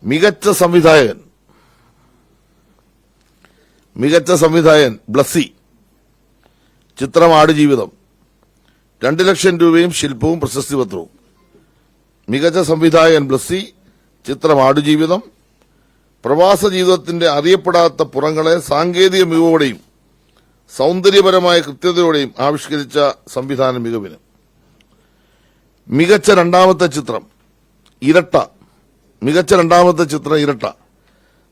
മികച്ച സംവിധായകൻ ബ്ലസ്സി, ചിത്രം ആടുജീവിതം. 2 ലക്ഷം രൂപയും ശില്പവും പ്രശസ്തി പത്രവും. മികച്ച സംവിധായകൻ ബ്ലസ്സി, ചിത്രം ആടുജീവിതം. പ്രവാസ ജീവിതത്തിന്റെ അറിയപ്പെടാത്ത പുറങ്ങളെ സാങ്കേതിക മികവോടെയും സൗന്ദര്യപരമായ കൃത്യതയോടെയും ആവിഷ്കരിച്ച സംവിധാന മികവിന്. മികച്ച രണ്ടാമത്തെ ചിത്രം ഇരട്ട.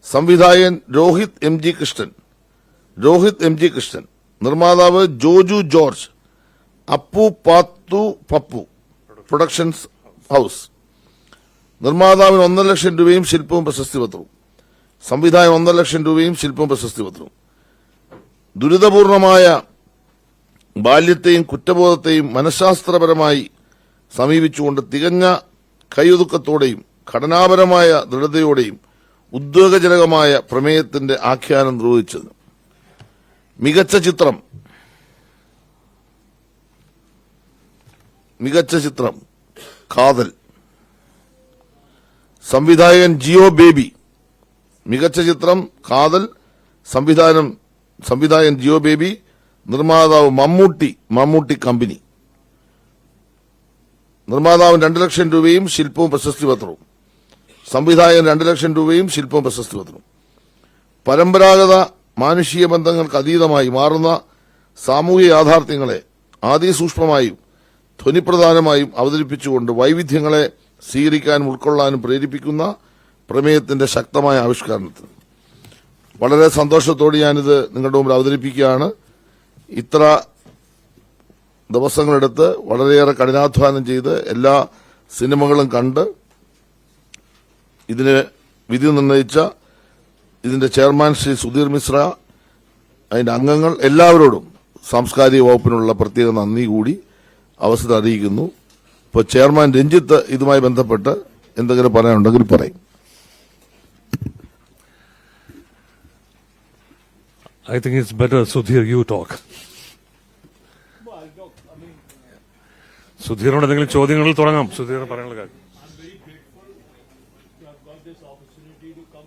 സംവിധായകൻ രോഹിത് എം ജി കൃഷ്ണൻ. നിർമ്മാതാവ് ജോജു ജോർജ്. അപ്പു പാത്തു പപ്പു പ്രൊഡക്ഷൻസ് ഹൌസ്. നിർമ്മാതാവിന് 1.5 ലക്ഷം രൂപയും ശില്പവും പ്രശസ്തി പത്രവും. സംവിധായകൻ 1.5 ലക്ഷം രൂപയും ശില്പവും പ്രശസ്തി പത്രവും. ദുരിതപൂർണമായ ബാല്യത്തെയും കുറ്റബോധത്തെയും മനഃശാസ്ത്രപരമായി സമീപിച്ചുകൊണ്ട് തികഞ്ഞ കൈയൊതുക്കത്തോടെയും ഘടനാപരമായ ദൃഢതയോടെയും ഉദ്വേഗജനകമായ പ്രമേയത്തിന്റെ ആഖ്യാനം നിർവഹിച്ചത്. മികച്ച ചിത്രം കാതൽ. സംവിധായകൻ ജിയോ ബേബി. മികച്ച ചിത്രം കാതൽ. സംവിധായകൻ ജിയോ ബേബി. നിർമ്മാതാവ് മമ്മൂട്ടി കമ്പനി. നിർമ്മാതാവിന് 2 ലക്ഷം രൂപയും ശില്പവും പ്രശസ്തി പത്രവും. സംവിധായകൻ 2 ലക്ഷം രൂപയും ശില്പവും പ്രശസ്തി പത്രവും. പരമ്പരാഗത മാനുഷിക ബന്ധങ്ങൾക്ക് അതീതമായി മാറുന്ന സാമൂഹിക യാഥാർത്ഥ്യങ്ങളെ അതിസൂക്ഷ്മമായും ധ്വനിപ്രധാനമായും അവതരിപ്പിച്ചുകൊണ്ട് വൈവിധ്യങ്ങളെ സ്വീകരിക്കാനും ഉൾക്കൊള്ളാനും പ്രേരിപ്പിക്കുന്ന പ്രമേയത്തിന്റെ ശക്തമായ ആവിഷ്കാരത്തിന് വളരെ സന്തോഷത്തോടെ ഞാനിത് നിങ്ങളുടെ മുമ്പിൽ അവതരിപ്പിക്കുകയാണ്. ഇത്ര ദിവസങ്ങളെടുത്ത് വളരെയേറെ കഠിനാധ്വാനം ചെയ്ത് എല്ലാ സിനിമകളും കണ്ട് ഇതിന് വിധി നിർണയിച്ച ഇതിന്റെ ചെയർമാൻ ശ്രീ സുധീർ മിശ്ര, അതിന്റെ അംഗങ്ങൾ എല്ലാവരോടും സാംസ്കാരിക വകുപ്പിനുള്ള പ്രത്യേക നന്ദി കൂടി അവസരം അറിയിക്കുന്നു. ഇപ്പോൾ ചെയർമാൻ രഞ്ജിത്ത് ഇതുമായി ബന്ധപ്പെട്ട് എന്തെങ്കിലും പറയാനുണ്ടെങ്കിൽ പറയും. I think it's better, Sudhir, you talk. സുധീറിനോട് എന്തെങ്കിലും ചോദ്യങ്ങളിൽ തുടങ്ങാം. സുധീർ പറയാനുള്ള കാര്യം. I'm very grateful to have got this opportunity to come